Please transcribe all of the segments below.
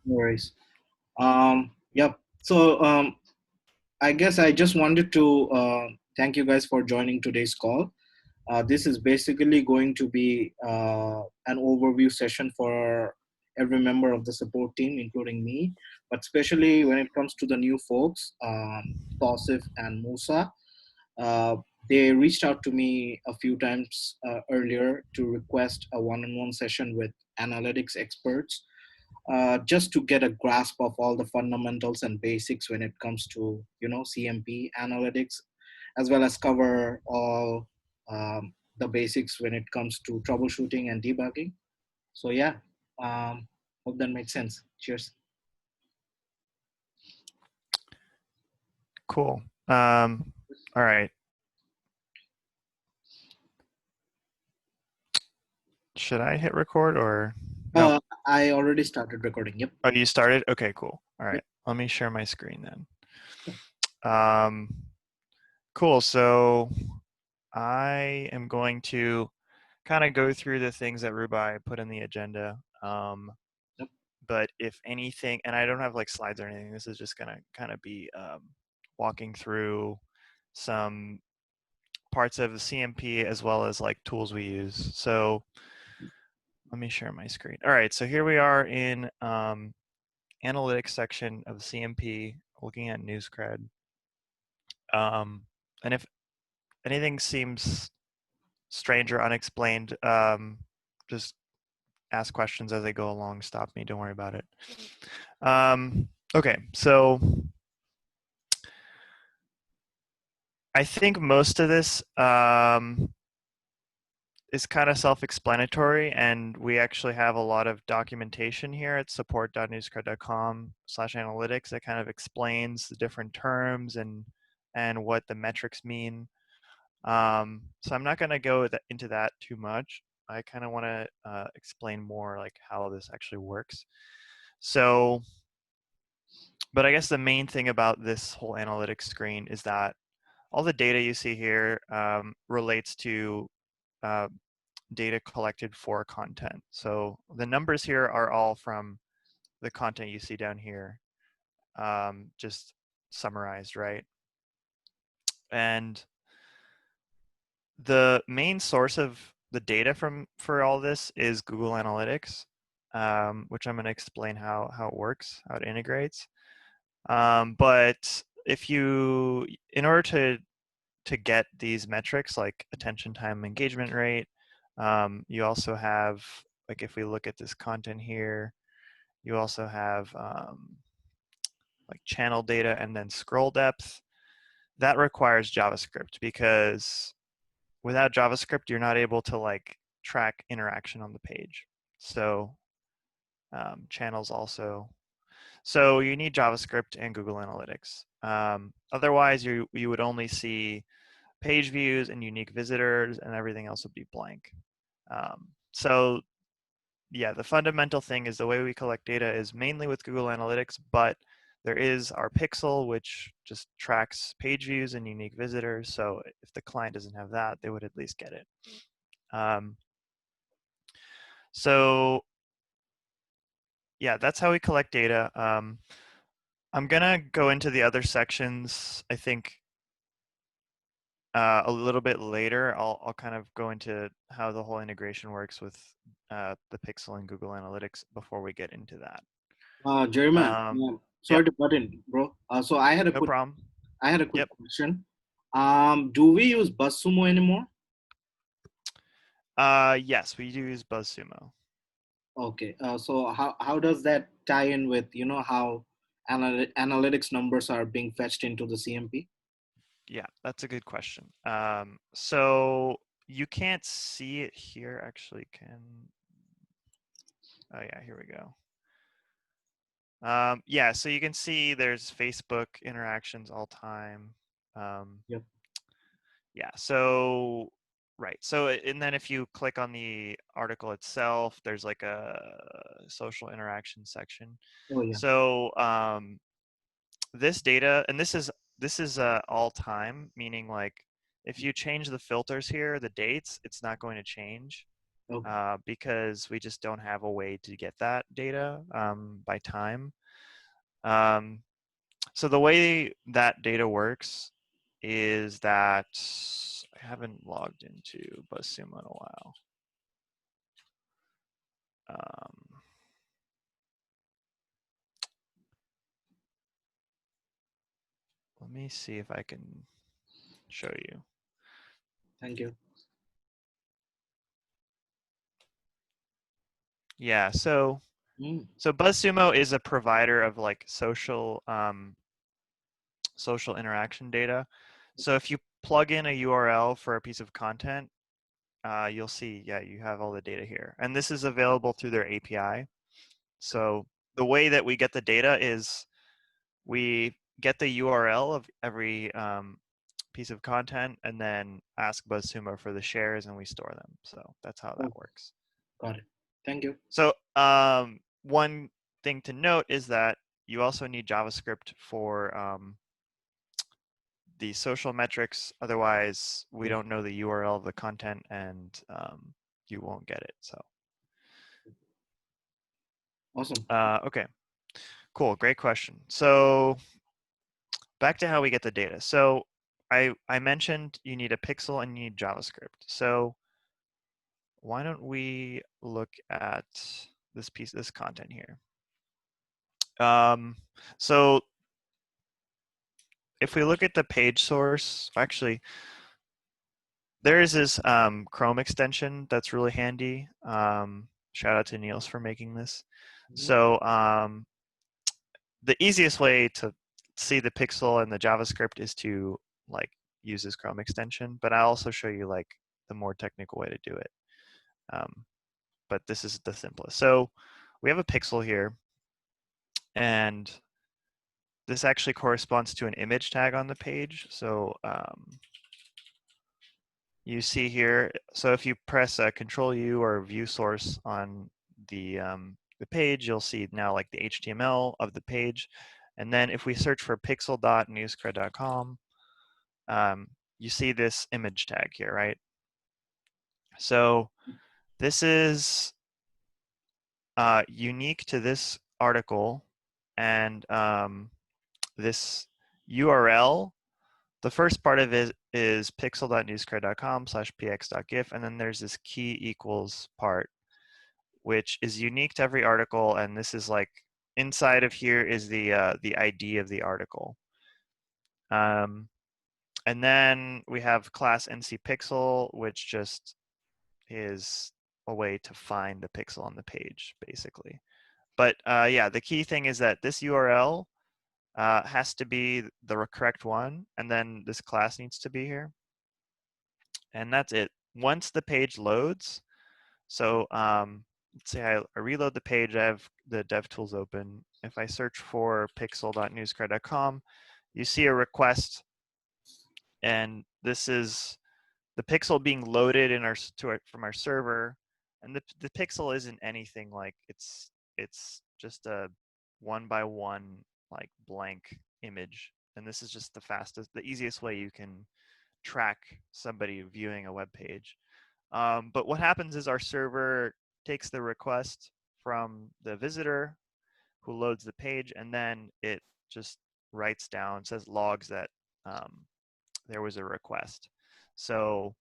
No worries. Yep. I guess I just wanted to thank you guys for joining today's call. This is basically going to be an overview session for every member of the support team, including me, but especially when it comes to the new folks, Tausif and Musa. Uh, they reached out to me a few times earlier to request a one-on-one session with analytics experts just to get a grasp of all the fundamentals and basics when it comes to CMP analytics, as well as cover all the basics when it comes to troubleshooting and debugging. So yeah, hope that makes sense. Cheers. Cool. All right. Should I hit record or no? I already started recording. Yep. Oh, you started? Okay, cool. All Yep. right. Let me share my screen then. Cool. So I am going to kind of go through the things that Rubai put in the agenda. Yep. But if anything, and I don't have like slides or anything, this is just gonna kind of be walking through some parts of the CMP as well as like tools we use. So let me share my screen. All right, so here we are in analytics section of the CMP, looking at Newscred. And if anything seems strange or unexplained, just ask questions as they go along. Stop me. Don't worry about it. Okay, so I think most of this is kind of self-explanatory, and we actually have a lot of documentation here at support.newscred.com/analytics that kind of explains the different terms and what the metrics mean. So I'm not going to go into that too much. I kind of want to explain more like how this actually works. So, but I guess the main thing about this whole analytics screen is that all the data you see here relates to uh, data collected for content. So the numbers here are all from the content you see down here, just summarized, right? And the main source of the data for all this is Google Analytics, which I'm going to explain how it works, how it integrates. But if you, in order to get these metrics like attention time, engagement rate, you also have, like if we look at this content here, you also have like channel data and then scroll depth. That requires JavaScript because without JavaScript, you're not able to like track interaction on the page. So channels also. So you need JavaScript and Google Analytics. Otherwise, you would only see page views and unique visitors, and everything else would be blank. So yeah, the fundamental thing is the way we collect data is mainly with Google Analytics, but there is our Pixel, which just tracks page views and unique visitors. So if the client doesn't have that, they would at least get it. So yeah, that's how we collect data. I'm gonna go into the other sections, I think, a little bit later. I'll kind of go into how the whole integration works with the Pixel and Google Analytics before we get into that. Jeremiah, Yep, sorry to butt in, bro. So I had a no quick, problem. Yep. question. Do we use BuzzSumo anymore? Yes, we do use BuzzSumo. Okay. So how does that tie in with how analytics numbers are being fetched into the CMP? Yeah, that's a good question. So you can't see it here. Actually, can. Oh yeah, here we go. Yeah, so you can see there's Facebook interactions all time. Yep. Yeah, so right. So and then if you click on the article itself, there's like a social interaction section. Oh yeah. So this data, and this is all time, meaning like if you change the filters here, the dates, it's not going to change. Okay. because we just don't have a way to get that data by time. Um, so the way that data works is that I haven't logged into BuzzSumo in a while. Let me see if I can show you. Thank you. Yeah, so BuzzSumo is a provider of like social interaction data. So if you plug in a URL for a piece of content, you'll see, yeah, you have all the data here. And this is available through their API. So the way that we get the data is we get the URL of every piece of content and then ask BuzzSumo for the shares and we store them. So that's how that works. Got it. Thank you. So one thing to note is that you also need JavaScript for the social metrics. Otherwise, we don't know the URL of the content and you won't get it. So Awesome. okay, cool, great question. So back to how we get the data. So I mentioned you need a pixel and you need JavaScript. So why don't we look at this content here. So if we look at the page source, actually, there is this Chrome extension that's really handy. Shout out to Niels for making this. So the easiest way to see the pixel and the JavaScript is to like use this Chrome extension, but I'll also show you like the more technical way to do it. But this is the simplest. So we have a pixel here, and this actually corresponds to an image tag on the page. So you see here, so if you press Control U or View Source on the page, you'll see now like the HTML of the page. And then if we search for pixel.newscred.com, you see this image tag here, right? So this is unique to this article, and this URL, the first part of it is pixel.newscred.com/px.gif, and then there's this key equals part, which is unique to every article, and this is like inside of here is the ID of the article. And then we have class NC pixel, which just is a way to find the pixel on the page, basically. But yeah, the key thing is that this URL has to be the correct one, and then this class needs to be here. And that's it. Once the page loads, so let's say I reload the page, I have the DevTools open. If I search for pixel.newscred.com, you see a request, and this is the pixel being loaded in from our server. And the pixel isn't anything like it's just a 1x1 like blank image. And this is just the easiest way you can track somebody viewing a web page. But what happens is our server takes the request from the visitor who loads the page, and then it just writes down, says logs that there was a request. So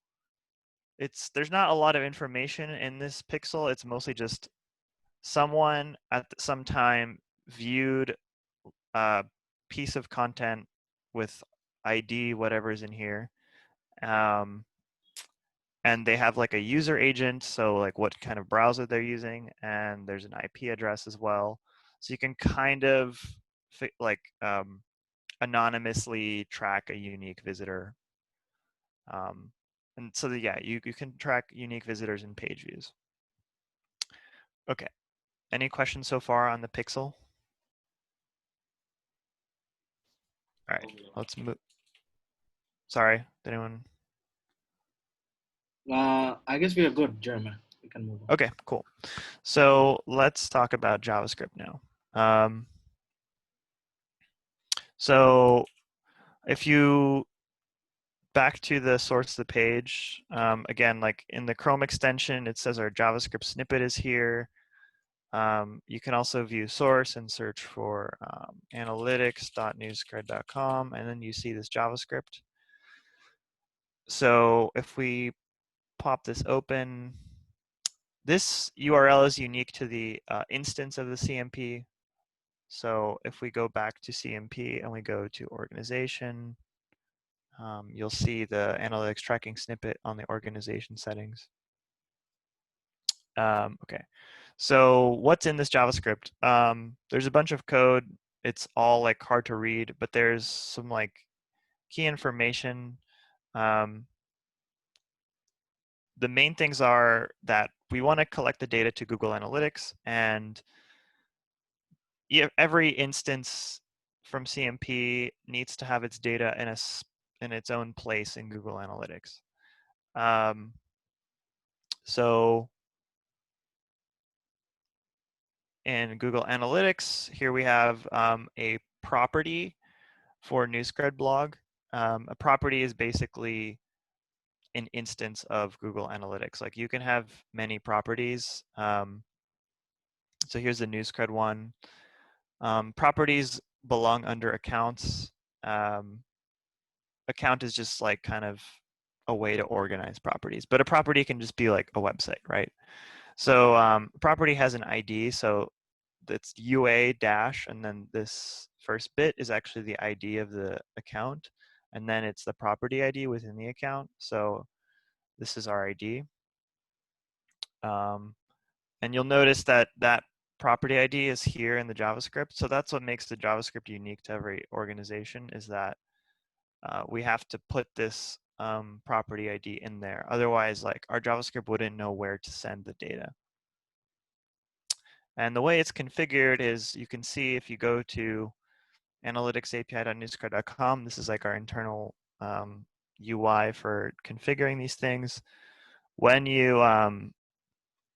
there's not a lot of information in this pixel. It's mostly just someone at some time viewed a piece of content with ID, whatever's in here. And they have like a user agent, so like what kind of browser they're using, and there's an IP address as well. So you can kind of like anonymously track a unique visitor. And so yeah, you can track unique visitors in page views. Okay, any questions so far on the pixel? All right, let's move. Sorry, did anyone? I guess we are good, Jeremy. We can move on. Okay, cool. So let's talk about JavaScript now. So if you back to the source of the page, again, like in the Chrome extension, it says our JavaScript snippet is here. You can also view source and search for analytics.newscred.com, and then you see this JavaScript. So if we pop this open, this URL is unique to the instance of the CMP. So if we go back to CMP and we go to organization, you'll see the analytics tracking snippet on the organization settings. Okay, so what's in this JavaScript? There's a bunch of code. It's all like hard to read, but there's some like key information. The main things are that we want to collect the data to Google Analytics, and every instance from CMP needs to have its data in its own place in Google Analytics. So in Google Analytics, here we have a property for NewsCred blog. A property is basically an instance of Google Analytics. Like you can have many properties. So here's the NewsCred one. Properties belong under accounts. Account is just like kind of a way to organize properties, but a property can just be like a website, right? So property has an ID, so it's UA dash, and then this first bit is actually the ID of the account, and then it's the property ID within the account. So this is our ID. And you'll notice that that property ID is here in the JavaScript. So that's what makes the JavaScript unique to every organization, is that we have to put this property ID in there. Otherwise, like our JavaScript wouldn't know where to send the data. And the way it's configured is, you can see if you go to analyticsapi.newscred.com, this is like our internal UI for configuring these things. When you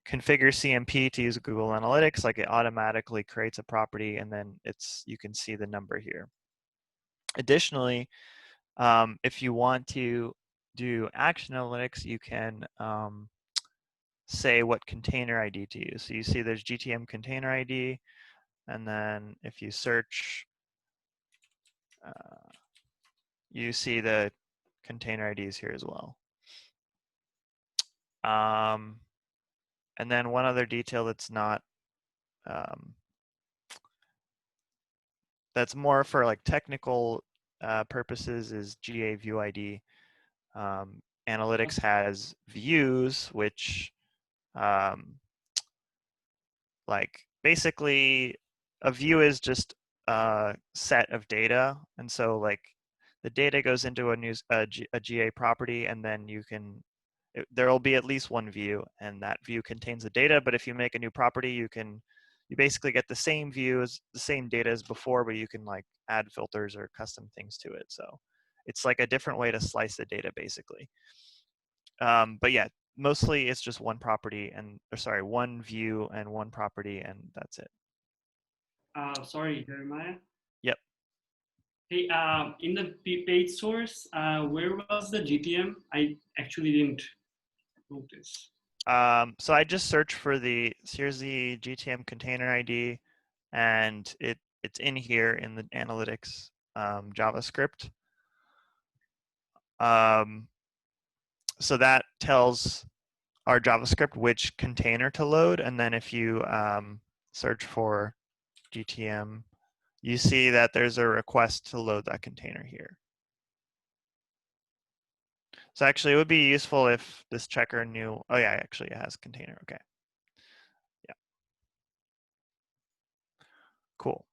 configure CMP to use Google Analytics, like it automatically creates a property, and then you can see the number here. Additionally, if you want to do action analytics, you can say what container ID to use. So you see there's GTM container ID, and then if you search, you see the container IDs here as well. And then one other detail that's not, that's more for like technical purposes is GA view ID. Analytics has views, which like basically a view is just a set of data, and so like the data goes into a GA property, and then there will be at least one view, and that view contains the data. But if you make a new property, you basically get the same the same data as before, but you can like add filters or custom things to it. So it's like a different way to slice the data basically. But yeah, mostly it's just one property one view and one property, and that's it. Sorry, Jeremiah. Yep. Hey, in the page source, where was the GTM? I actually didn't notice. So I just searched for here's the GTM container ID, and it's in here in the analytics JavaScript. So that tells our JavaScript which container to load, and then if you search for GTM, you see that there's a request to load that container here. So actually, it would be useful if this checker knew. Oh yeah, actually it has container. Okay. Yeah. Cool.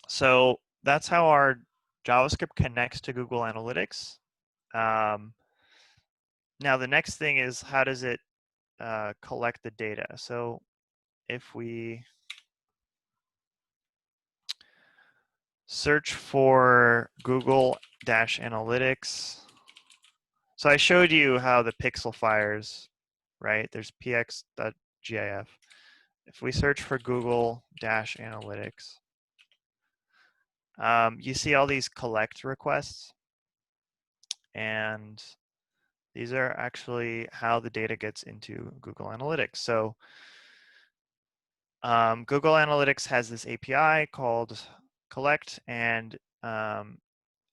So that's how our JavaScript connects to Google Analytics. Now the next thing is, how does it collect the data? So if we search for Google-Analytics, so I showed you how the pixel fires, right? There's px.gif. If we search for Google-Analytics, you see all these collect requests. and these are actually how the data gets into Google Analytics. So Google Analytics has this API called Collect, and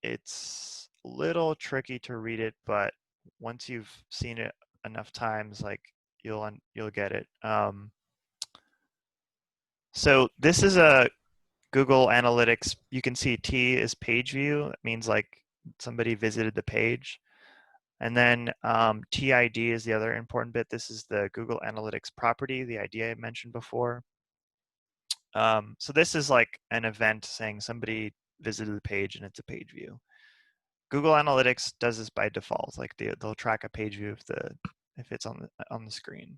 it's a little tricky to read it, but once you've seen it enough times, like you'll get it. So this is a Google Analytics. You can see T is page view. It means like somebody visited the page. And then TID is the other important bit. This is the Google Analytics property, the ID I mentioned before. So this is like an event saying somebody visited the page and it's a page view. Google Analytics does this by default. Like they'll track a page view if it's on the screen.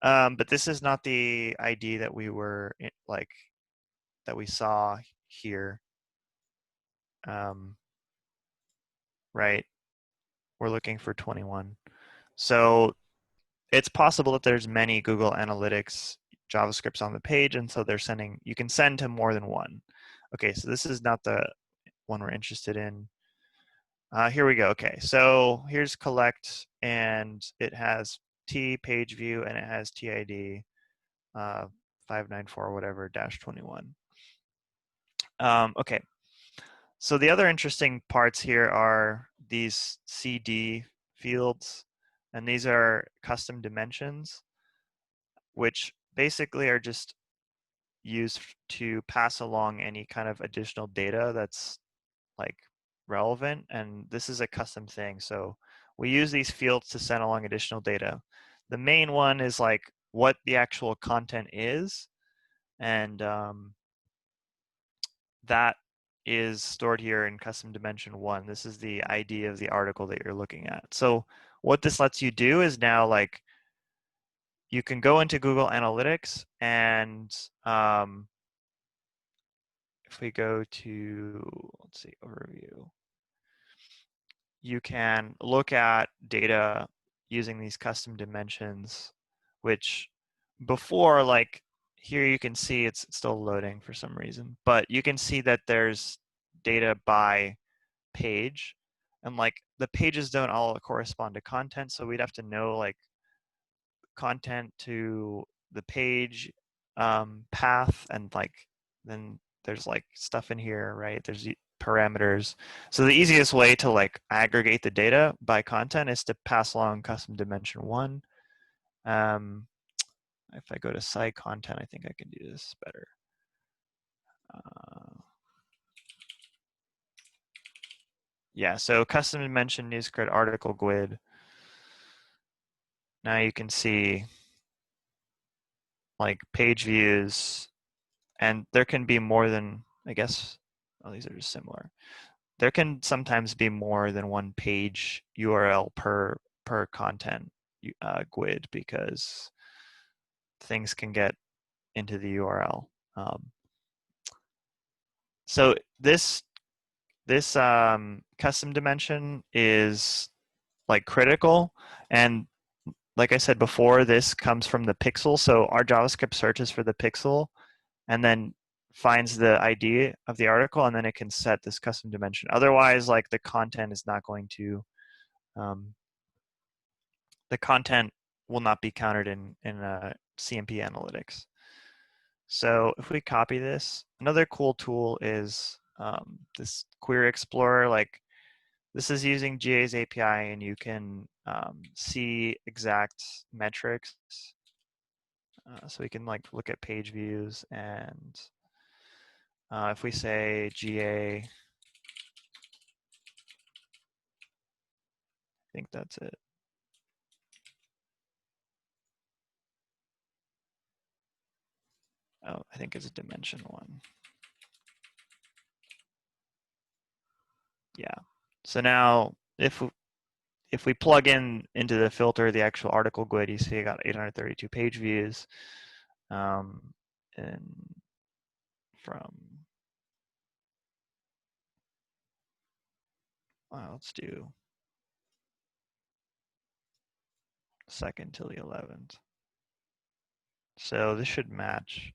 But this is not the ID that we were that we saw here. Right? We're looking for 21. So it's possible that there's many Google Analytics JavaScripts on the page, and so they're sending. You can send to more than one. Okay, so this is not the one we're interested in. Here we go. Okay, so here's collect, and it has T page view, and it has TID 594 whatever -21. Okay, so the other interesting parts here are these CD fields, and these are custom dimensions, which basically are just used to pass along any kind of additional data that's like relevant, and this is a custom thing. So we use these fields to send along additional data. The main one is like what the actual content is, and that is stored here in custom dimension 1. This is the ID of the article that you're looking at. So what this lets you do is now like you can go into Google Analytics, and if we go to, let's see, overview, you can look at data using these custom dimensions, which before, like here you can see it's still loading for some reason, but you can see that there's data by page, and like the pages don't all correspond to content, so we'd have to know like content to the page path, and like then there's like stuff in here, right? There's parameters. So the easiest way to like aggregate the data by content is to pass along custom dimension 1. If I go to site content, I think I can do this better. Yeah, so custom dimension newsgrid article GUID. Now you can see like page views, and there can be more than, I guess, oh, these are just similar. There can sometimes be more than one page URL per content GUID, because things can get into the URL. So this custom dimension is like critical, and like I said before, this comes from the pixel. So our JavaScript searches for the pixel and then finds the ID of the article, and then it can set this custom dimension. Otherwise, like the content is not going to, the content will not be counted in CMP analytics. So if we copy this, another cool tool is this Query Explorer. Like this is using GA's API, and you can see exact metrics. So we can like look at page views, and if we say GA, I think that's it. Oh, I think it's a dimension 1. Yeah. So now if we plug into the filter the actual article GUID, you see I got 832 page views, and from, let's do 2nd till the 11th. So this should match.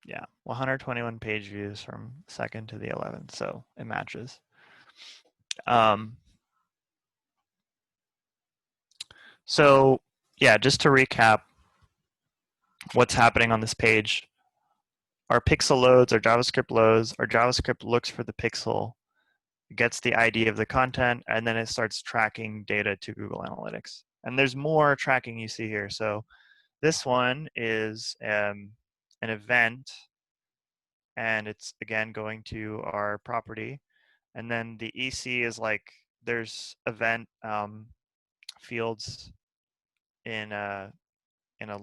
Yeah, 121 page views from 2nd to the 11th, so it matches. So yeah, just to recap what's happening on this page, our pixel loads, our JavaScript loads, our JavaScript looks for the pixel, gets the ID of the content, and then it starts tracking data to Google Analytics. And there's more tracking you see here. So this one is an event, and it's again going to our property. And then the EC is like, there's event fields in a in a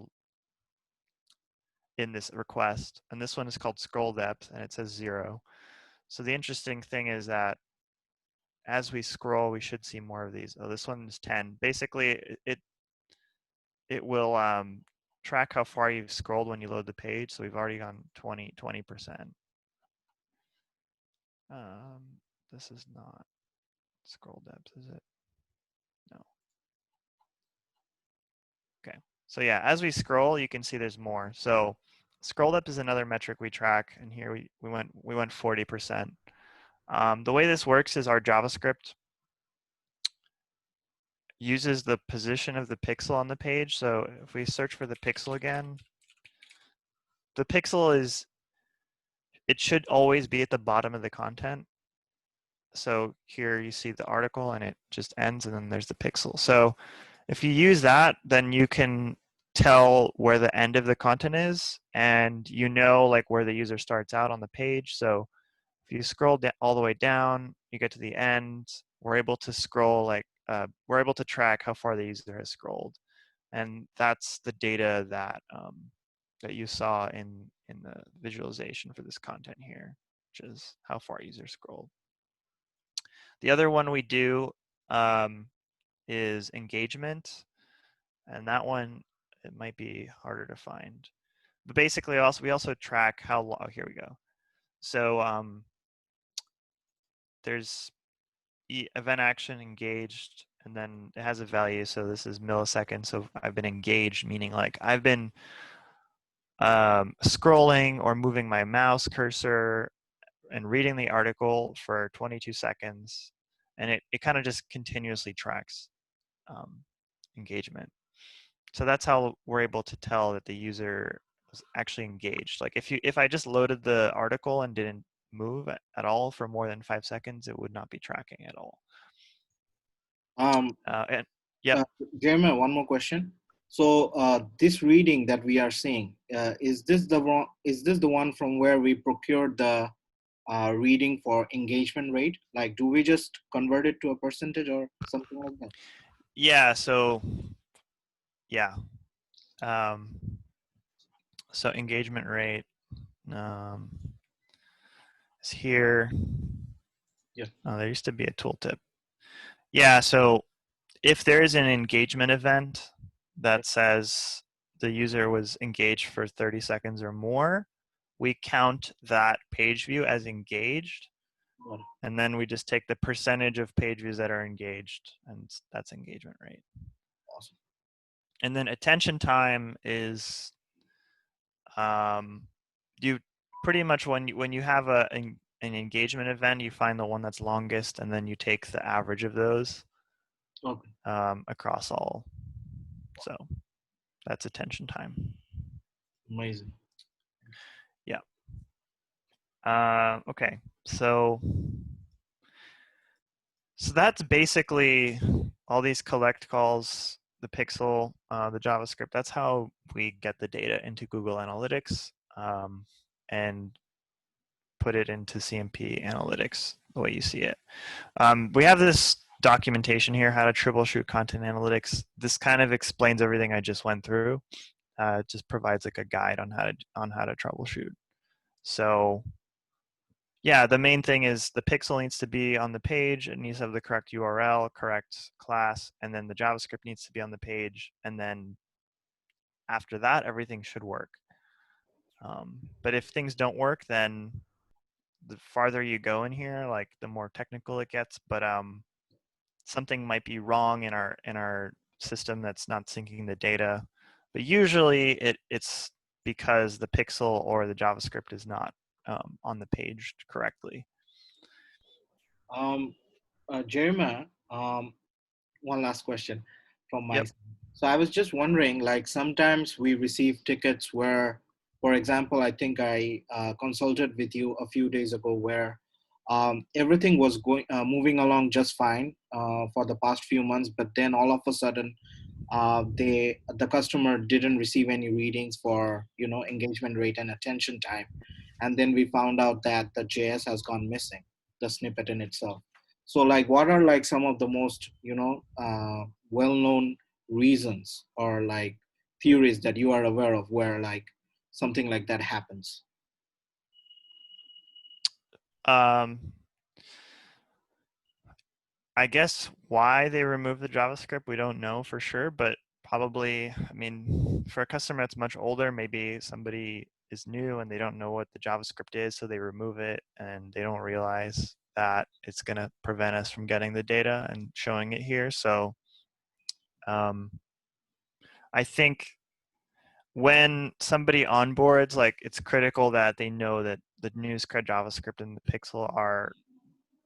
in this request, and this one is called scroll depth, and it says 0. So the interesting thing is that as we scroll, we should see more of these. Oh, this one is 10. Basically, it will track how far you've scrolled when you load the page. So we've already gone 20%. This is not scroll depth, is it? No. Okay. So yeah, as we scroll, you can see there's more. So scroll depth is another metric we track, and here we went 40%. The way this works is our JavaScript uses the position of the pixel on the page. So if we search for the pixel again, the pixel is, it should always be at the bottom of the content. So here you see the article and it just ends, and then there's the pixel. So if you use that, then you can tell where the end of the content is, and you know like where the user starts out on the page. So if you scroll all the way down, you get to the end, we're able to scroll like, we're able to track how far the user has scrolled. And that's the data that that you saw in the visualization for this content here, which is how far users scrolled. The other one we do is engagement, and that one, it might be harder to find. But basically, we also track how long. Oh, here we go. So there's event action engaged, and then it has a value. So this is milliseconds. So I've been engaged, meaning like I've been scrolling or moving my mouse cursor and reading the article for 22 seconds. And it kind of just continuously tracks engagement. So that's how we're able to tell that the user was actually engaged. Like if I just loaded the article and didn't move at all for more than 5 seconds, it would not be tracking at all. And yep. Jeremy, one more question. So this reading that we are seeing, is this the one? Is this the one from where we procured the reading for engagement rate? Like, do we just convert it to a percentage or something like that? Yeah. So yeah. So engagement rate is here. Yeah. Oh, there used to be a tooltip. Yeah. So if there is an engagement event that says the user was engaged for 30 seconds or more, we count that page view as engaged. And then we just take the percentage of page views that are engaged, and that's engagement rate. Awesome. And then attention time is you pretty much when you have an engagement event, you find the one that's longest, and then you take the average of those across all. So that's attention time. Amazing. Yeah. Okay. So that's basically all these collect calls, the pixel, the JavaScript. That's how we get the data into Google Analytics and put it into CMP Analytics the way you see it. We have this documentation here, how to troubleshoot content analytics. This kind of explains everything I just went through. It just provides like a guide on how to troubleshoot. So yeah, the main thing is the pixel needs to be on the page. It needs to have the correct URL, correct class, and then the JavaScript needs to be on the page. And then after that, everything should work. But if things don't work, then the farther you go in here, like the more technical it gets. But something might be wrong in our system that's not syncing the data. But usually it's because the pixel or the JavaScript is not on the page correctly. Jeremiah, one last question from my Yep. side. So I was just wondering, like sometimes we receive tickets where, for example, I think I consulted with you a few days ago where everything was moving along just fine for the past few months, but then all of a sudden the customer didn't receive any readings for engagement rate and attention time, and then we found out that the JS has gone missing, the snippet in itself. So like what are like some of the most well-known reasons or like theories that you are aware of where like something like that happens? Um, I guess why they removed the JavaScript, we don't know for sure, but probably, I mean, for a customer that's much older, maybe somebody is new and they don't know what the JavaScript is, so they remove it and they don't realize that it's going to prevent us from getting the data and showing it here. So I think when somebody onboards, like it's critical that they know that the NewsCred JavaScript and the Pixel are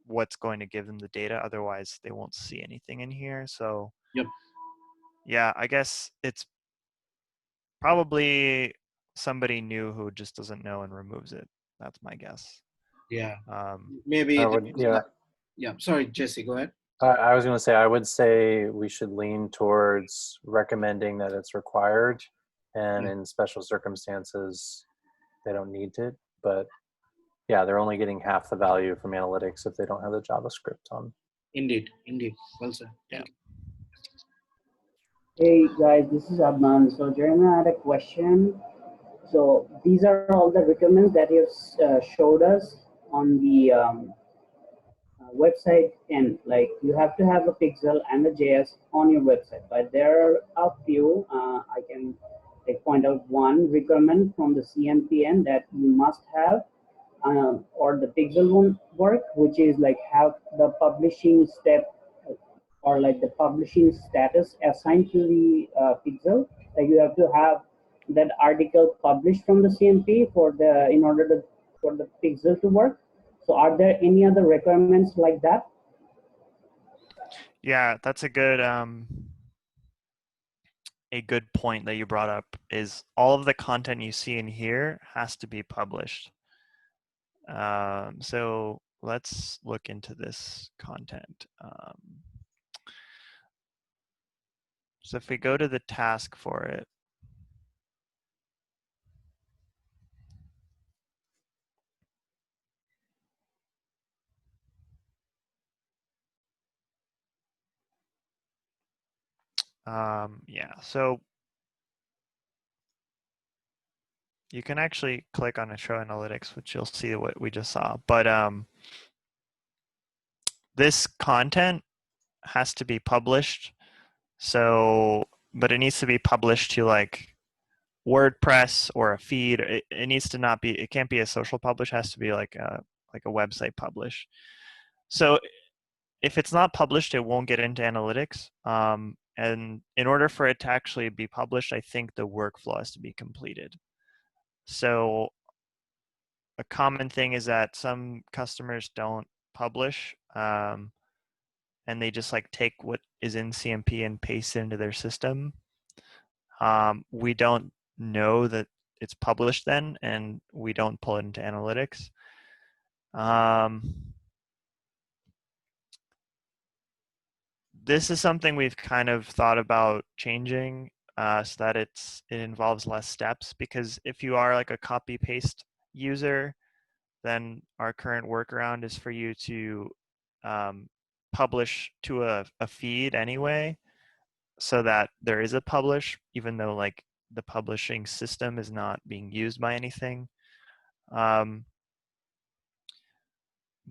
what's going to give them the data. Otherwise, they won't see anything in here. So Yep. yeah, I guess it's probably somebody new who just doesn't know and removes it. That's my guess. Yeah. Um, Maybe I it would, depends. yeah, Yeah. Sorry, Jesse, go ahead. I was going to say, I would say we should lean towards recommending that it's required, and in special circumstances, they don't need it. But yeah, they're only getting half the value from analytics if they don't have the JavaScript on. Indeed. Well said. Yeah. Hey guys, this is Adnan. So Jeremiah had a question. So these are all the requirements that you showed us on the website, and like you have to have a pixel and a JS on your website. But there are a few. I can like point out one requirement from the CMPN that you must have, or the pixel won't work, which is like have the publishing step or like the publishing status assigned to the pixel. Like you have to have that article published from the CMP for the in order to for the pixel to work. So are there any other requirements like that? yeah, that's a good point that you brought up. Is all of the content you see in here has to be published. So let's look into this content. So if we go to the task for it, yeah, so you can actually click on Show Analytics, which you'll see what we just saw. But this content has to be published. So, but it needs to be published to like WordPress or a feed. It needs to not be. It can't be a social publish. It has to be like a website publish. So if it's not published, it won't get into analytics. And in order for it to actually be published, I think the workflow has to be completed. So a common thing is that some customers don't publish, and they just like take what is in CMP and paste it into their system. We don't know that it's published then, and we don't pull it into analytics. This is something we've kind of thought about changing so that it involves less steps, because if you are like a copy paste user, then our current workaround is for you to publish to a feed anyway, so that there is a publish, even though like the publishing system is not being used by anything.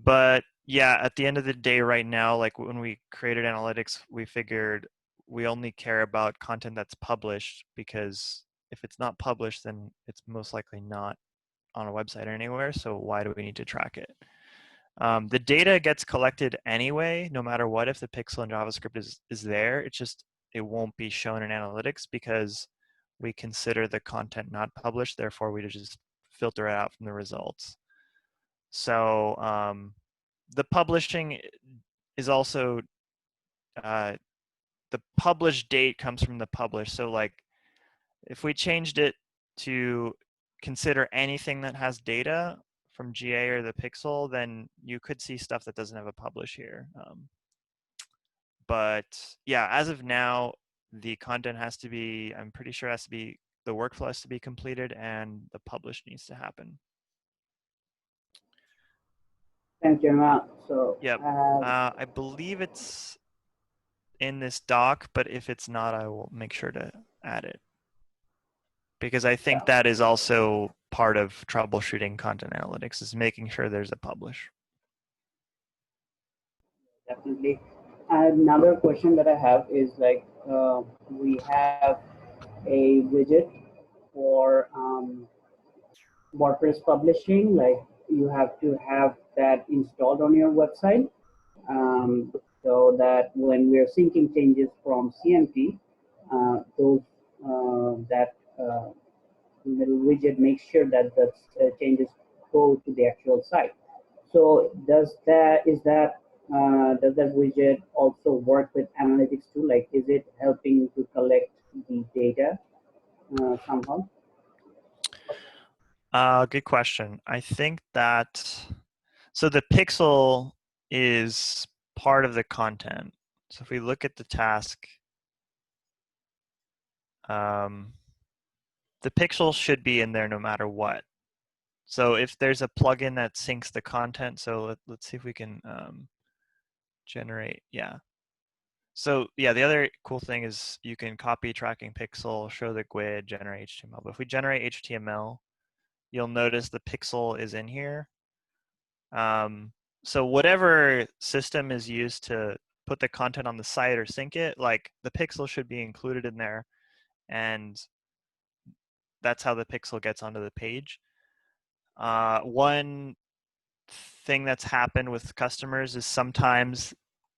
But yeah, at the end of the day right now, like when we created analytics, we figured we only care about content that's published, because if it's not published, then it's most likely not on a website or anywhere. So why do we need to track it? The data gets collected anyway, no matter what. If the pixel in JavaScript is there, it's just it won't be shown in analytics, because we consider the content not published, therefore we just filter it out from the results. So the publishing is also, the published date comes from the publish. So like if we changed it to consider anything that has data from GA or the Pixel, then you could see stuff that doesn't have a publish here. But yeah, as of now, the content has to be, I'm pretty sure it has to be, the workflow has to be completed and the publish needs to happen. Thank you, Emma. So, Yep. I believe it's in this doc, but if it's not, I will make sure to add it. Because I think that is also part of troubleshooting content analytics, is making sure there's a publish. definitely. Another question that I have is like, we have a widget for WordPress publishing. Like, you have to have that installed on your website, so that when we're syncing changes from CMP, those that little widget makes sure that the changes go to the actual site. So does that widget also work with analytics too? Like, is it helping to collect the data somehow? Good question. I think that, so the pixel is part of the content. So if we look at the task, the pixel should be in there no matter what. So if there's a plugin that syncs the content, so let's see if we can generate, yeah. So yeah, the other cool thing is you can copy tracking pixel, show the GUID, generate HTML. But if we generate HTML, you'll notice the pixel is in here. So whatever system is used to put the content on the site or sync it, like the pixel should be included in there, and that's how the pixel gets onto the page. One thing that's happened with customers is sometimes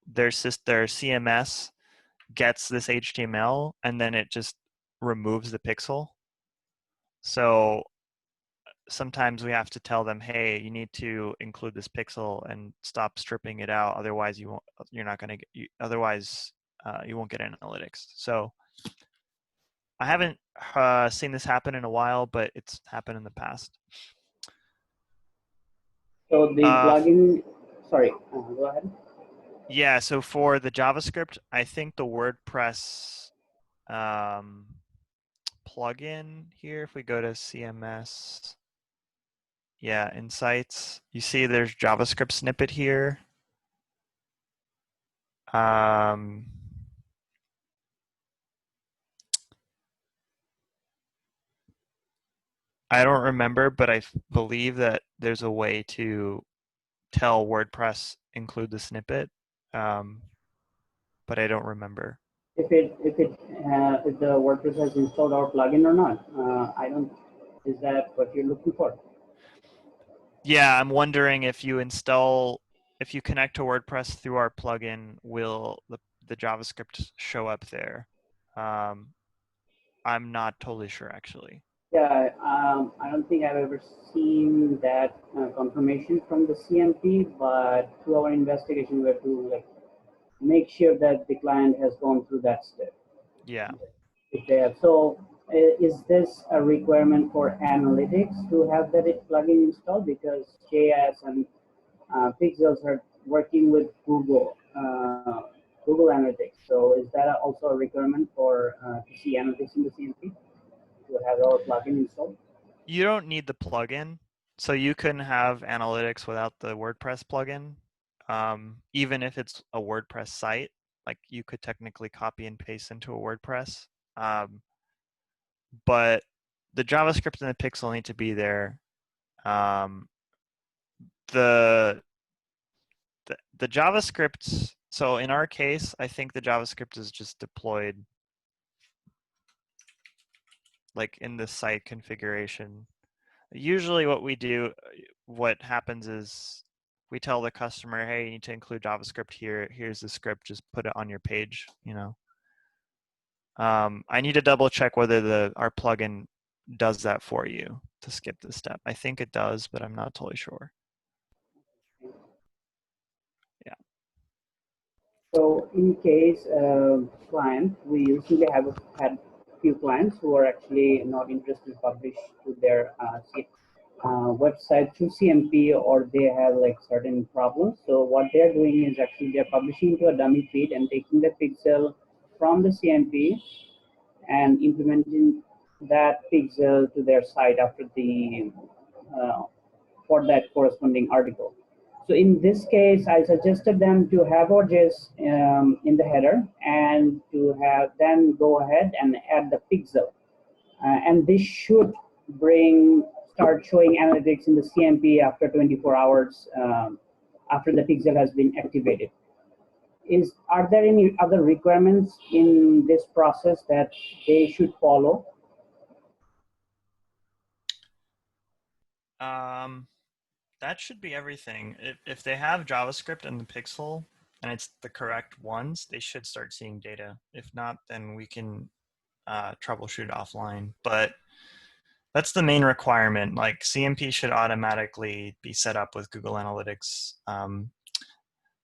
their CMS gets this HTML and then it just removes the pixel. So sometimes we have to tell them, hey, you need to include this pixel and stop stripping it out. Otherwise, you won't get analytics. So I haven't seen this happen in a while, but it's happened in the past. So the plugin, sorry, go ahead. Yeah, so for the JavaScript, I think the WordPress plugin here, if we go to CMS, yeah, Insights, you see there's JavaScript snippet here. I don't remember, but I believe that there's a way to tell WordPress include the snippet, but I don't remember. If the WordPress has installed our plugin or not, is that what you're looking for? Yeah, I'm wondering if you connect to WordPress through our plugin, will the JavaScript show up there? I'm not totally sure, actually. Yeah, I don't think I've ever seen that confirmation from the CMP, but through our investigation, we have to make sure that the client has gone through that step. Yeah. If they have. So is this a requirement for analytics to have that plugin installed? Because JS and Pixels are working with Google Analytics. So is that also a requirement for to see analytics in the CMP, to have our plugin installed? You don't need the plugin, so you can have analytics without the WordPress plugin. Even if it's a WordPress site, like you could technically copy and paste into a WordPress. But the JavaScript and the pixel need to be there. The JavaScript, so in our case, I think the JavaScript is just deployed like in the site configuration. Usually what happens is we tell the customer, hey, you need to include JavaScript here. Here's the script, just put it on your page, I need to double check whether our plugin does that for you to skip this step. I think it does, but I'm not totally sure. Yeah. So in case client, we usually had a few clients who are actually not interested to publish to their website through CMP, or they have like certain problems. So what they're doing is actually they're publishing to a dummy feed and taking the pixel from the CMP and implementing that pixel to their site after the for that corresponding article. So in this case, I suggested them to have our JS in the header and to have then go ahead and add the pixel. And this should start showing analytics in the CMP after 24 hours after the pixel has been activated. Are there any other requirements in this process that they should follow? That should be everything. If they have JavaScript in the pixel and it's the correct ones, they should start seeing data. If not, then we can troubleshoot offline. But that's the main requirement. Like CMP should automatically be set up with Google Analytics.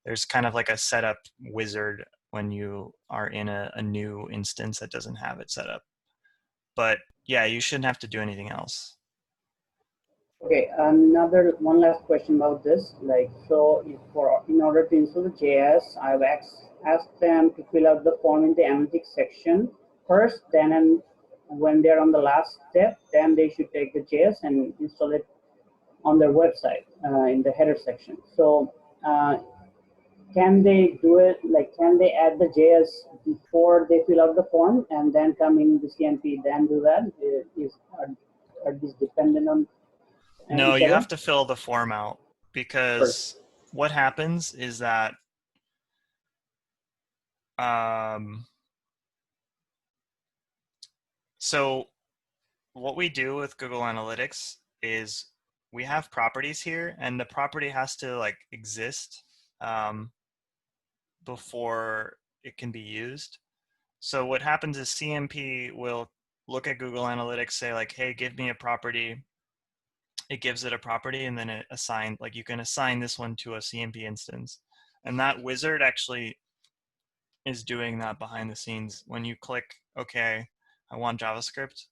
There's kind of like a setup wizard when you are in a new instance that doesn't have it set up. But yeah, you shouldn't have to do anything else. Okay, one last question about this. Like, so in order to install the JS, I've asked them to fill out the form in the analytics section first. Then, when they're on the last step, then they should take the JS and install it on their website in the header section. So, can they do it? Like, can they add the JS before they fill out the form and then come in the CMP, then do that? Are these dependent on? No, you have to fill the form out, because what happens is that so what we do with Google Analytics is we have properties here, and the property has to like exist before it can be used. So what happens is CMP will look at Google Analytics, say like, hey, give me a property. It gives it a property, and then it assigns, like you can assign this one to a CMP instance. And that wizard actually is doing that behind the scenes. When you click, okay, I want JavaScript,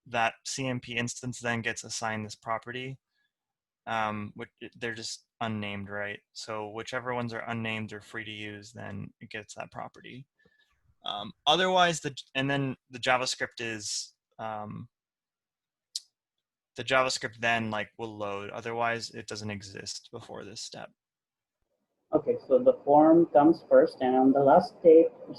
that CMP instance then gets assigned this property. Which they're just unnamed, right? So whichever ones are unnamed or free to use, then it gets that property. Otherwise, and then the JavaScript is, the JavaScript then like will load. Otherwise, it doesn't exist before this step. Okay, so the form comes first, and on the last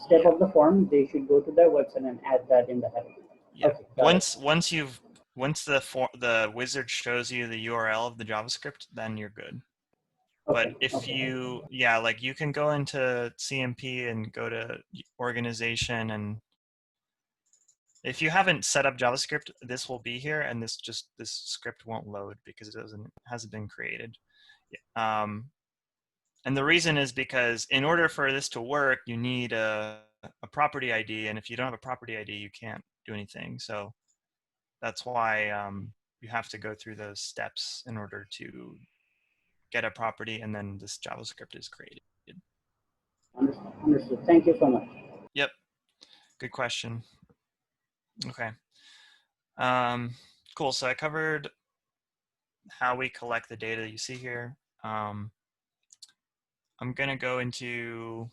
step of the form, they should go to their website and add that in the header. Yeah. Okay, once the wizard shows you the URL of the JavaScript, then you're good. Okay, But if you, yeah, like you can go into CMP and go to organization, and if you haven't set up JavaScript, this will be here, and this script won't load because it hasn't been created. And the reason is because in order for this to work, you need a property ID, and if you don't have a property ID, you can't do anything. So that's why you have to go through those steps in order to get a property, and then this JavaScript is created. Understood. Thank you so much. Yep. Good question. Okay. Cool. So I covered how we collect the data you see here. I'm going to go into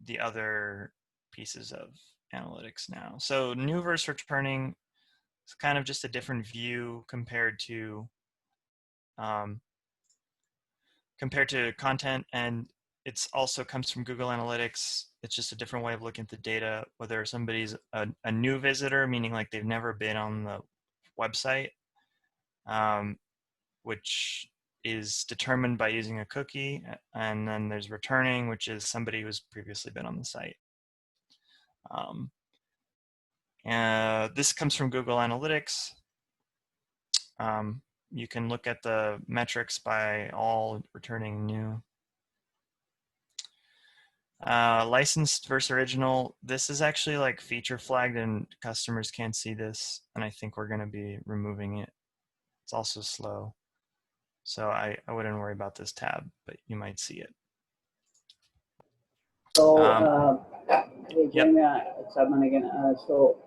the other pieces of analytics now. So new versus returning is kind of just a different view compared to content, and it's also comes from Google Analytics. It's just a different way of looking at the data, whether somebody's a new visitor, meaning like they've never been on the website, which is determined by using a cookie, and then there's returning, which is somebody who's previously been on the site. This comes from Google Analytics. You can look at the metrics by all returning new. Licensed versus original. This is actually like feature flagged and customers can't see this. And I think we're going to be removing it. It's also slow. So I wouldn't worry about this tab, but you might see it. So, hey, Yep. Jamie, it's Arman again. So,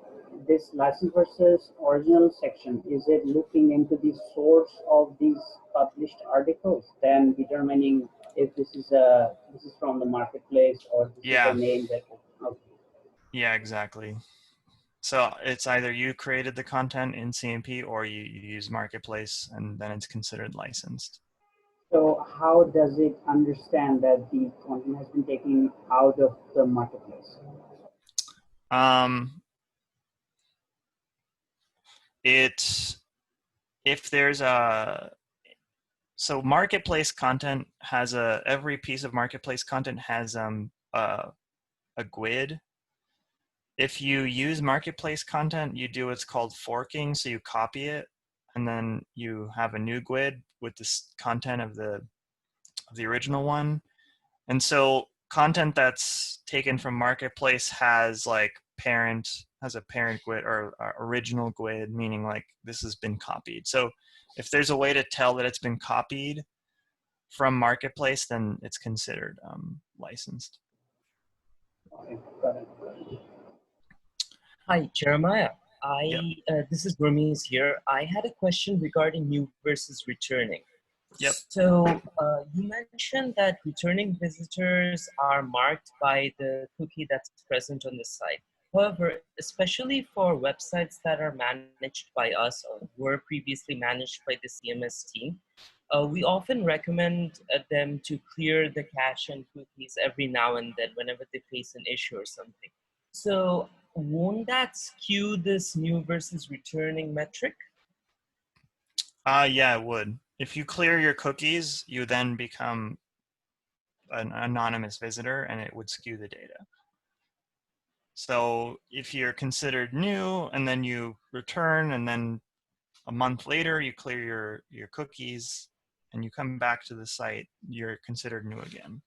this license versus original section, is it looking into the source of these published articles, then determining if this is from the marketplace or this is Yeah. a name that? Okay. Yeah, exactly. So it's either you created the content in CMP or you use Marketplace, and then it's considered licensed. So, how does it understand that the content has been taken out of the marketplace? If there's so marketplace content has every piece of marketplace content has a GUID. If you use marketplace content, you do what's called forking. So you copy it, and then you have a new GUID with this content of the original one. And so content that's taken from marketplace has like a parent GUID or original GUID, meaning like this has been copied. So if there's a way to tell that it's been copied from marketplace, then it's considered licensed. Okay, got it. Hi, Jeremiah. Yep. This is Burmese here. I had a question regarding new versus returning. Yep. So you mentioned that returning visitors are marked by the cookie that's present on the site. However, especially for websites that are managed by us or were previously managed by the CMS team, we often recommend them to clear the cache and cookies every now and then whenever they face an issue or something. So won't that skew this new versus returning metric? Yeah, it would. If you clear your cookies, you then become an anonymous visitor, and it would skew the data. So if you're considered new and then you return, and then a month later you clear your cookies and you come back to the site, you're considered new again.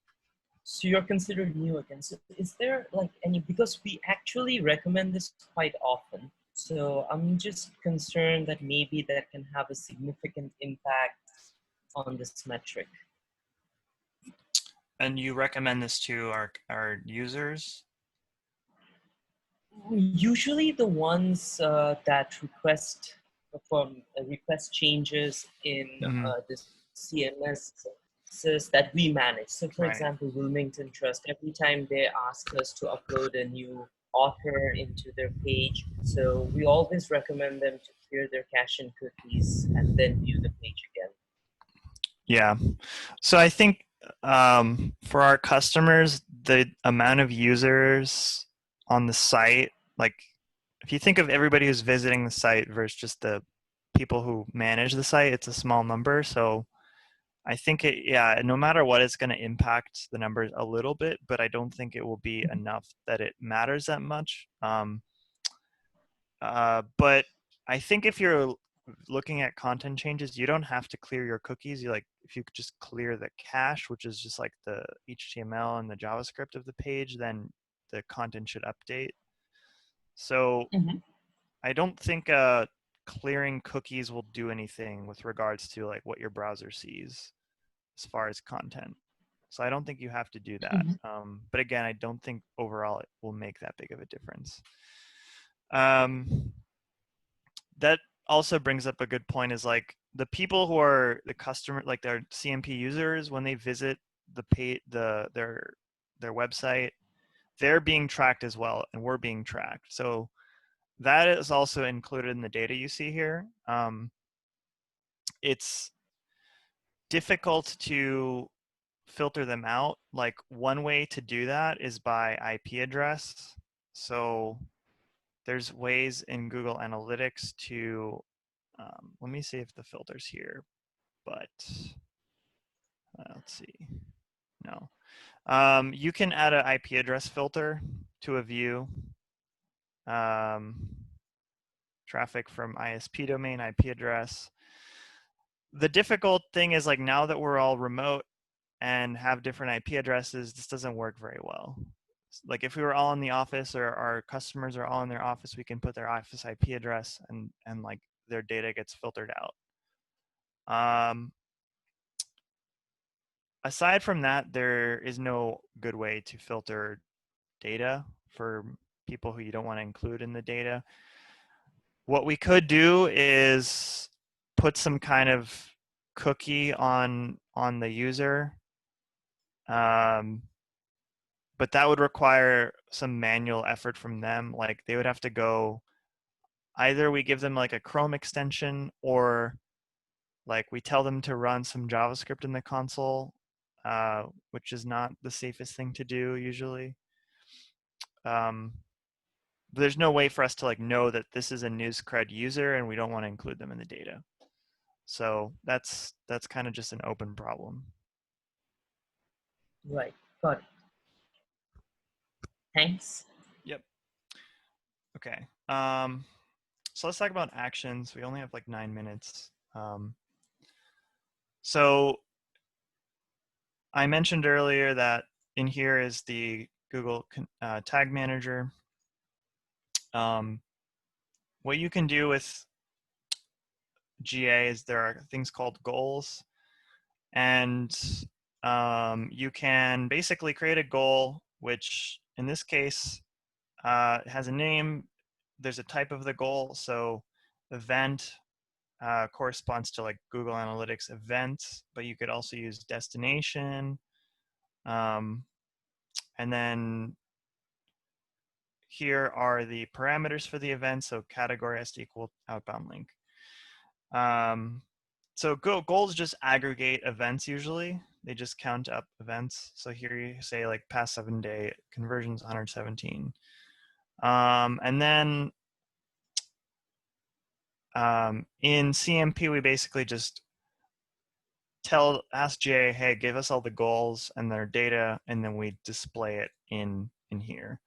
So you're considered new again. So is there like any, because we actually recommend this quite often. So I'm just concerned that maybe that can have a significant impact on this metric. And you recommend this to our users? Usually the ones that request changes in the CMS that we manage. So for example, Wilmington Trust, every time they ask us to upload a new author into their page, so we always recommend them to clear their cache and cookies and then view the page again. Yeah. So I think for our customers, the amount of users on the site, like if you think of everybody who's visiting the site versus just the people who manage the site, it's a small number. So I think no matter what, it's going to impact the numbers a little bit, but I don't think it will be enough that it matters that much. But I think if you're looking at content changes, you don't have to clear your cookies. If you could just clear the cache, which is just like the HTML and the JavaScript of the page, then the content should update. So I don't think clearing cookies will do anything with regards to like what your browser sees as far as content. So I don't think you have to do that. But again, I don't think overall it will make that big of a difference. That also brings up a good point, is like the people who are the customer, like their CMP users, when they visit their website, they're being tracked as well, and we're being tracked. So that is also included in the data you see here. It's difficult to filter them out. Like one way to do that is by IP address. So there's ways in Google Analytics to, let me see if the filter's here, but let's see. No. You can add an IP address filter to a view. Traffic from ISP domain, IP address. The difficult thing is like now that we're all remote and have different IP addresses, this doesn't work very well. Like if we were all in the office or our customers are all in their office, we can put their office IP address and like their data gets filtered out. Aside from that, there is no good way to filter data for people who you don't want to include in the data. What we could do is put some kind of cookie on the user, but that would require some manual effort from them. Like they would have to go, either we give them like a Chrome extension, or like we tell them to run some JavaScript in the console, which is not the safest thing to do usually. But there's no way for us to like know that this is a NewsCred user and we don't want to include them in the data. So that's kind of just an open problem. Right, got it. Thanks. Yep. Okay. So let's talk about actions. We only have like 9 minutes. So I mentioned earlier that in here is the Google Tag Manager. What you can do with GA is there are things called goals, and you can basically create a goal, which in this case has a name. There's a type of the goal. So event corresponds to like Google Analytics events, but you could also use destination. And then here are the parameters for the event. So category has to equal outbound link. So goals just aggregate events usually. They just count up events. So here you say like past 7-day conversions 117. And then in CMP, we basically just ask GA, hey, give us all the goals and their data, and then we display it in here.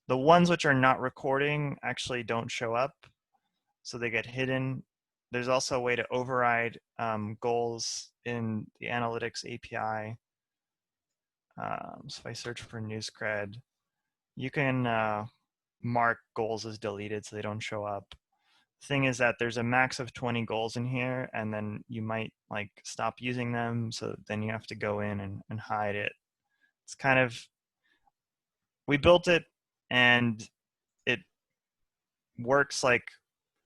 The ones which are not recording actually don't show up, so they get hidden. There's also a way to override goals in the Analytics API. So if I search for NewsCred, you can mark goals as deleted so they don't show up. Thing is that there's a max of 20 goals in here, and then you might like stop using them, so then you have to go in and hide it. It's kind of, we built it and it works like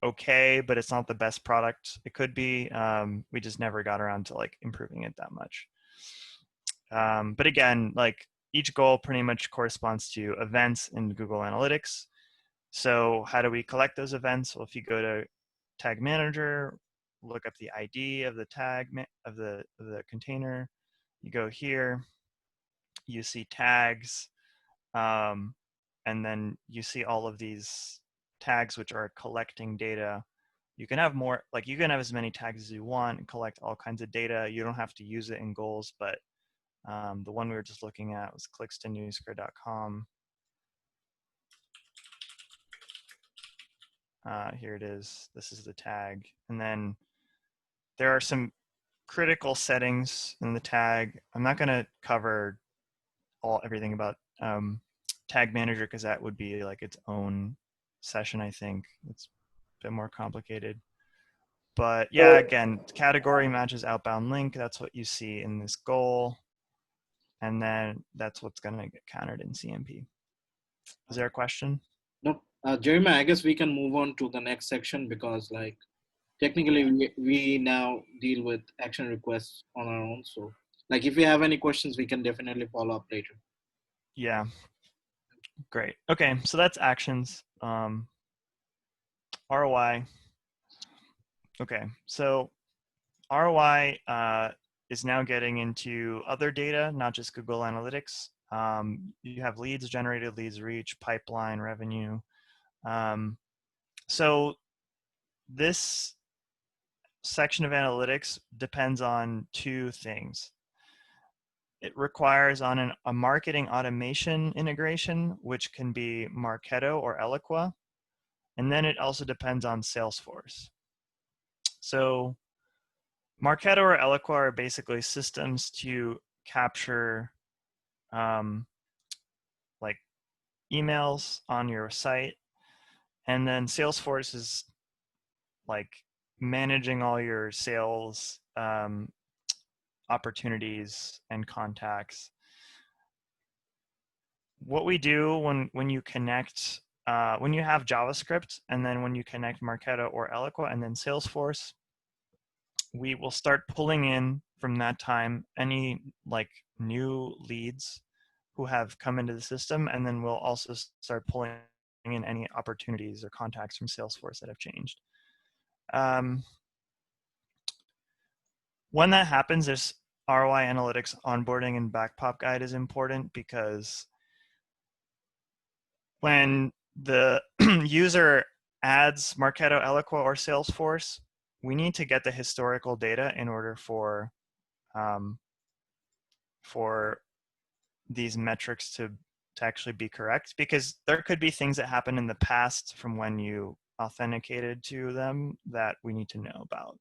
okay, but it's not the best product it could be. We just never got around to like improving it that much. But again, like each goal pretty much corresponds to events in Google Analytics. So how do we collect those events? Well, if you go to Tag Manager, look up the ID of the tag of the container, you go here, you see tags, and then you see all of these tags which are collecting data. You can have more, like you can have as many tags as you want and collect all kinds of data. You don't have to use it in goals, but the one we were just looking at was clicks to newscred.com. Here it is. This is the tag. And then there are some critical settings in the tag. I'm not going to cover everything about Tag Manager because that would be like its own session, I think. It's a bit more complicated. But yeah, again, category matches outbound link. That's what you see in this goal. And then that's what's going to get countered in CMP. Is there a question? No, Jeremiah, I guess we can move on to the next section because like technically we now deal with action requests on our own. So like if you have any questions, we can definitely follow up later. Yeah, great. Okay, so that's actions. ROI. Okay, so ROI is now getting into other data, not just Google Analytics. You have leads generated, leads reach, pipeline, revenue. So this section of analytics depends on two things. It requires on a marketing automation integration, which can be Marketo or Eloqua. And then it also depends on Salesforce. So Marketo or Eloqua are basically systems to capture like emails on your site. And then Salesforce is like managing all your sales opportunities and contacts. What we do when you connect, when you have JavaScript, and then when you connect Marketo or Eloqua and then Salesforce, we will start pulling in from that time any like new leads who have come into the system, and then we'll also start pulling in any opportunities or contacts from Salesforce that have changed. When that happens, this ROI Analytics onboarding and backpop guide is important, because when the user adds Marketo, Eloqua, or Salesforce, we need to get the historical data in order for these metrics to actually be correct, because there could be things that happen in the past from when you authenticated to them that we need to know about.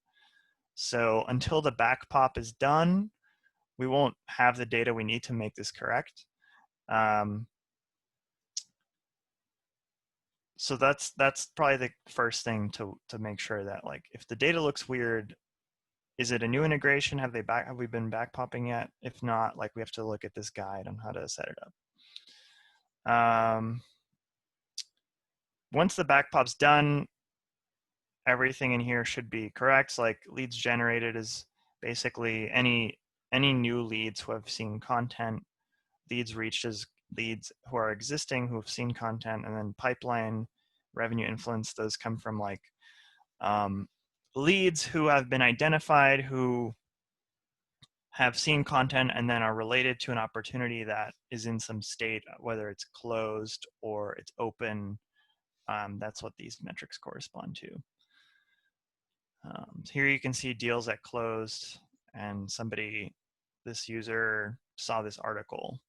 So until the backpop is done, we won't have the data we need to make this correct. So that's probably the first thing to make sure that, like, if the data looks weird, is it a new integration? Have we been backpopping yet? If not, like, we have to look at this guide on how to set it up. Once the backpop's done, everything in here should be correct. Like, leads generated is basically any new leads who have seen content, leads reached as leads who are existing who have seen content, and then pipeline revenue influence, those come from like leads who have been identified, who have seen content and then are related to an opportunity that is in some state, whether it's closed or it's open. That's what these metrics correspond to. Here you can see deals that closed, and this user saw this article,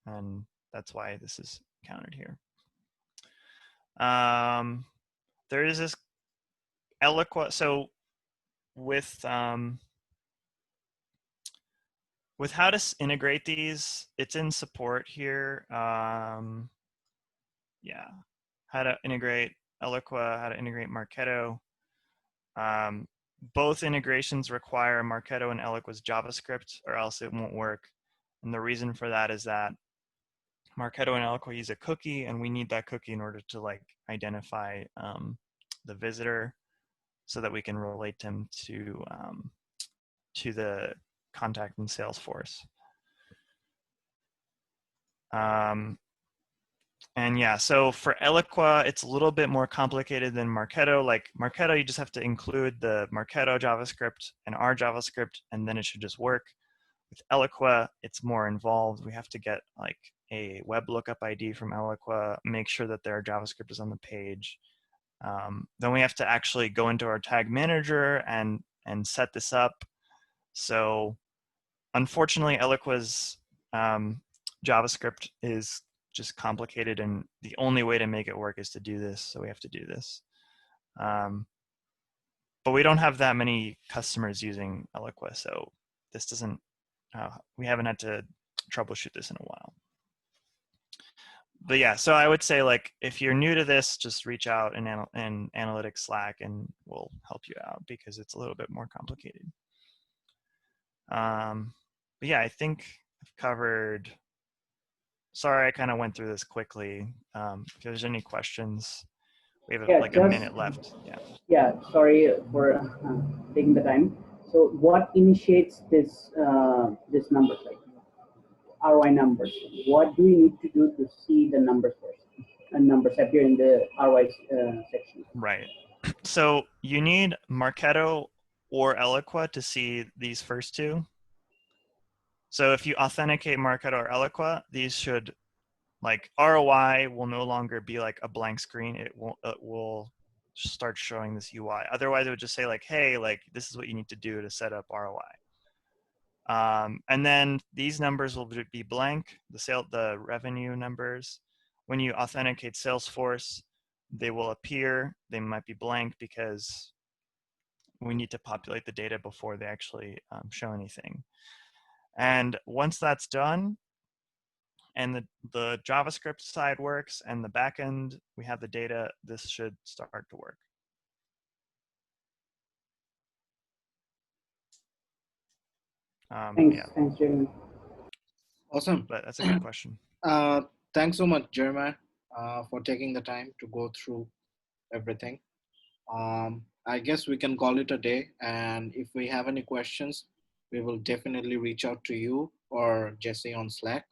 and that's why this is counted here. There is this Eloqua. So with how to integrate these, it's in support here. Yeah, how to integrate Eloqua, how to integrate Marketo. Both integrations require Marketo and Eloqua's JavaScript, or else it won't work. And the reason for that is that Marketo and Eloqua use a cookie, and we need that cookie in order to like identify the visitor, so that we can relate them to the contact in Salesforce. And yeah, so for Eloqua, it's a little bit more complicated than Marketo. Like Marketo, you just have to include the Marketo JavaScript and our JavaScript, and then it should just work. With Eloqua, it's more involved. We have to get like a web lookup ID from Eloqua, make sure that their JavaScript is on the page. Then we have to actually go into our tag manager and set this up. So unfortunately, Eloqua's JavaScript is just complicated, and the only way to make it work is to do this. So we have to do this. But we don't have that many customers using Eloqua, so this doesn't, we haven't had to troubleshoot this in a while. But yeah, so I would say, like, if you're new to this, just reach out in Analytics Slack and we'll help you out, because it's a little bit more complicated. But yeah, I think I've covered. Sorry, I kind of went through this quickly. If there's any questions, we have like a minute left. Yeah. Yeah, sorry for taking the time. So what initiates this this numbers, like ROI numbers? What do we need to do to see the numbers first? And numbers appear in the ROI section. Right. So you need Marketo or Eloqua to see these first two. So if you authenticate Marketo or Eloqua, these should, like, ROI will no longer be like a blank screen. It will start showing this UI. Otherwise, it would just say like, hey, like, this is what you need to do to set up ROI. And then these numbers will be blank, the revenue numbers. When you authenticate Salesforce, they will appear. They might be blank because we need to populate the data before they actually show anything. And once that's done, and the JavaScript side works, and the backend, we have the data, this should start to work. Thanks, Yeah, thanks, Jeremy. Awesome. but that's a good question. Thanks so much, Jeremiah, for taking the time to go through everything. I guess we can call it a day. And if we have any questions, we will definitely reach out to you or Jesse on Slack.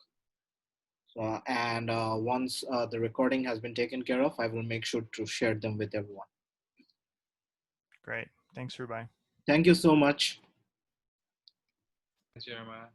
So, and once the recording has been taken care of, I will make sure to share them with everyone. Great. Thanks, Rubai. Thank you so much. Thanks, Jeremiah.